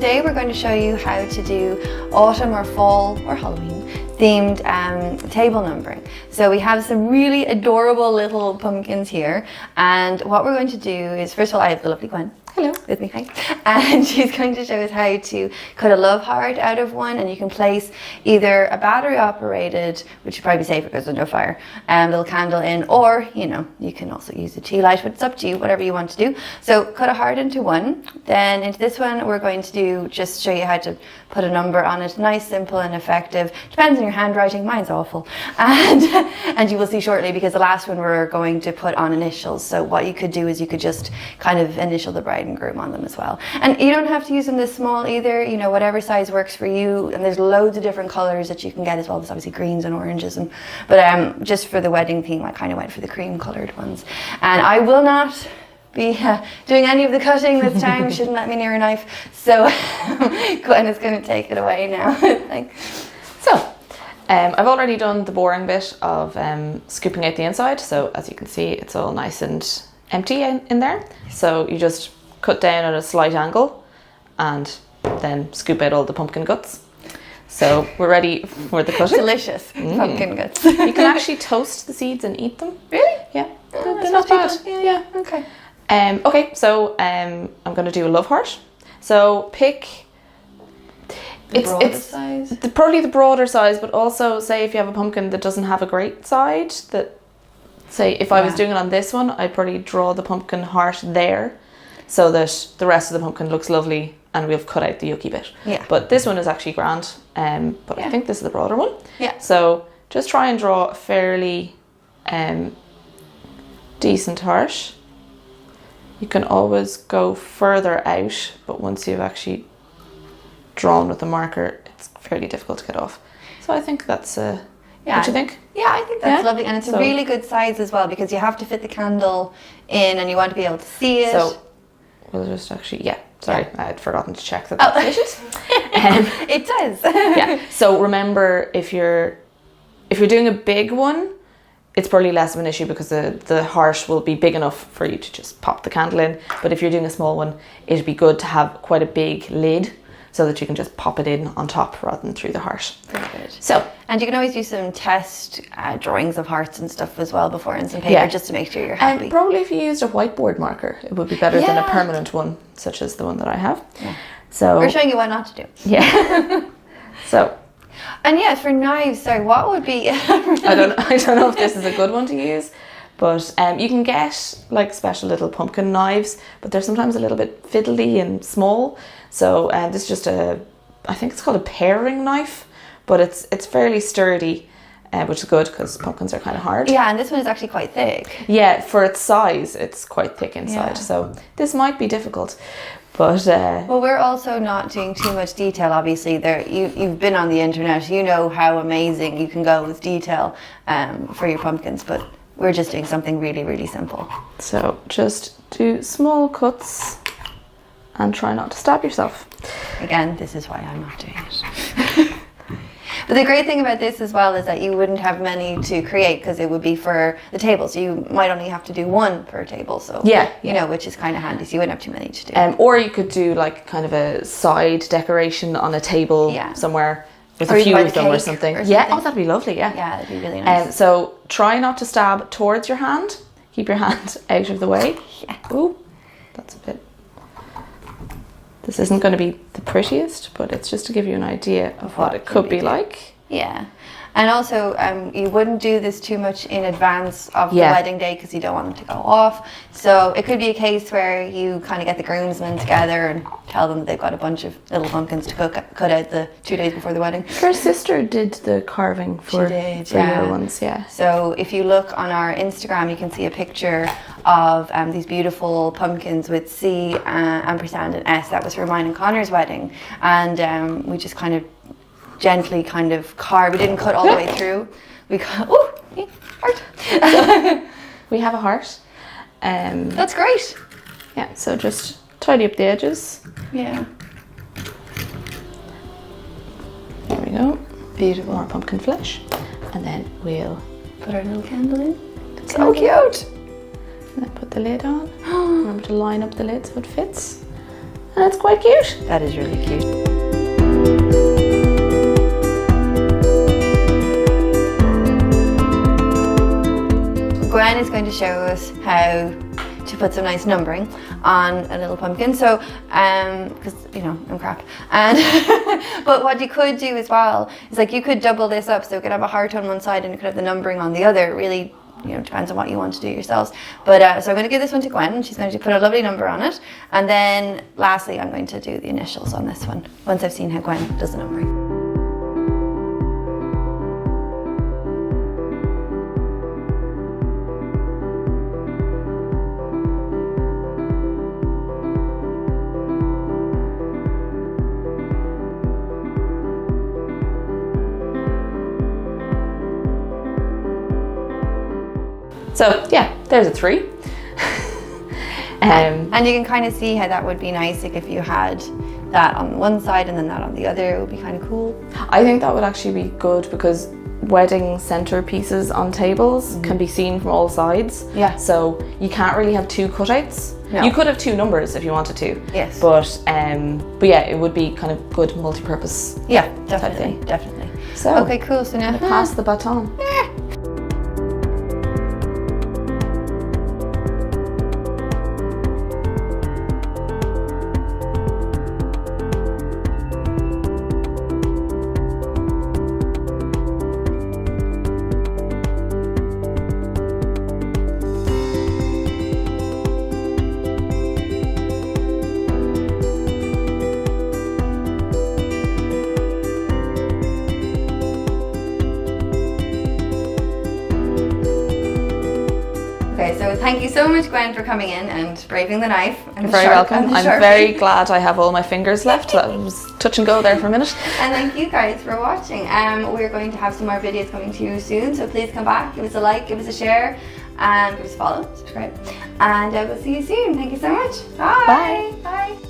today we're going to show you how to do autumn or fall or Halloween themed table numbering. So we have some really adorable little pumpkins here, and what we're going to do is, first of all, I have the lovely Gwen. Hello. With me, hi. And she's going to show us how to cut a love heart out of one, and you can place either a battery operated, which would probably be safer because there's no fire, little candle in, or, you know, you can also use a tea light, but it's up to you, whatever you want to do. So cut a heart into one, then into this one we're going to do, just show you how to put a number on it. Nice, simple and effective. Depends on your handwriting, mine's awful. And you will see shortly, because the last one we're going to put on initials. So what you could do is you could just kind of initial the bride and groom on them as well. And you don't have to use them this small either, you know, whatever size works for you. And there's loads of different colors that you can get as well. There's obviously greens and oranges, but just for the wedding theme I kind of went for the cream colored ones. And I will not be doing any of the cutting this time. Shouldn't let me near a knife, so Gwen is going to take it away now. So I've already done the boring bit of scooping out the inside, so as you can see it's all nice and empty in there. So you just cut down at a slight angle and then scoop out all the pumpkin guts. So we're ready for the cutting. Delicious pumpkin guts. You can actually toast the seeds and eat them. Really? Yeah, they're not bad. Yeah. Okay. Okay, so I'm going to do a love heart. So pick. Size. Probably the broader size, but also say if you have a pumpkin that doesn't have a great side, that say if I was doing it on this one, I'd probably draw the pumpkin heart there, so that the rest of the pumpkin looks lovely and we've cut out the yucky bit. Yeah. But this one is actually grand, but I think this is the broader one. Yeah. So just try and draw a fairly decent heart. You can always go further out, but once you've actually drawn with the marker, it's fairly difficult to get off. So I think that's what do you think? Yeah, I think that's lovely, and it's a really good size as well, because you have to fit the candle in and you want to be able to see it. So we'll just actually, sorry, I had forgotten to check that that fitted. It does. Yeah. So remember, if you're doing a big one, it's probably less of an issue because the heart will be big enough for you to just pop the candle in. But if you're doing a small one, it'd be good to have quite a big lid so that you can just pop it in on top rather than through the heart. Very good. So, and you can always do some test drawings of hearts and stuff as well before in some paper, just to make sure you're happy. And probably if you used a whiteboard marker, it would be better than a permanent one, such as the one that I have. Yeah. So we're showing you what not to do. Yeah. So. And yeah, for knives, sorry, what would be? I don't know if this is a good one to use, but you can get like special little pumpkin knives, but they're sometimes a little bit fiddly and small. So this is just I think it's called a paring knife, but it's fairly sturdy, which is good because pumpkins are kind of hard. Yeah, and this one is actually quite thick. Yeah, for its size, it's quite thick inside. So this might be difficult. But well, we're also not doing too much detail, obviously. You've been on the internet, you know how amazing you can go with detail for your pumpkins, but we're just doing something really, really simple. So just do small cuts and try not to stab yourself. Again, this is why I'm not doing it. But the great thing about this as well is that you wouldn't have many to create, because it would be for the table. So you might only have to do one per table. So you know, which is kind of handy. So you wouldn't have too many to do. Or you could do like kind of a side decoration on a table somewhere with a few of them or something. Yeah, oh, that'd be lovely. Yeah, that'd be really nice. So try not to stab towards your hand. Keep your hand out of the way. Yeah. Ooh, that's a bit. This isn't going to be the prettiest, but it's just to give you an idea of what it could be like. Yeah. And also, you wouldn't do this too much in advance of the wedding day, because you don't want them to go off. So it could be a case where you kind of get the groomsmen together and tell them they've got a bunch of little pumpkins to cut out the 2 days before the wedding. Her sister did the carving for your ones, So if you look on our Instagram, you can see a picture of these beautiful pumpkins with C, ampersand and S. That was for mine and Connor's wedding. And we just kind of gently carve. We didn't cut all the way through. We cut, heart. We have a heart. That's great. Yeah, so just tidy up the edges. Yeah. There we go. Beautiful. More pumpkin flesh. And then we'll put our little candle in. So cute. And then put the lid on. Remember to line up the lid so it fits. and it's quite cute. That is really cute. Gwen is going to show us how to put some nice numbering on a little pumpkin. So, because you know I'm crap, and but what you could do as well is like you could double this up, so you could have a heart on one side and you could have the numbering on the other. It really, you know, depends on what you want to do yourselves. But so I'm going to give this one to Gwen, and she's going to put a lovely number on it. And then lastly, I'm going to do the initials on this one once I've seen how Gwen does the numbering. So yeah, there's a 3. And you can kind of see how that would be nice, like if you had that on one side and then that on the other, it would be kind of cool. I think that would actually be good because wedding centerpieces on tables can be seen from all sides. Yeah. So you can't really have 2 cutouts. No. You could have 2 numbers if you wanted to. Yes. But yeah, it would be kind of good multi-purpose. Yeah, definitely, definitely. So okay, cool. So now pass the baton. Okay, so thank you so much, Gwen, for coming in and braving the knife. You're very welcome. I'm very glad I have all my fingers left. That was touch and go there for a minute. And thank you guys for watching. We're going to have some more videos coming to you soon, so please come back, give us a like, give us a share, and give us a follow, subscribe. And we'll see you soon. Thank you so much. Bye. Bye. Bye.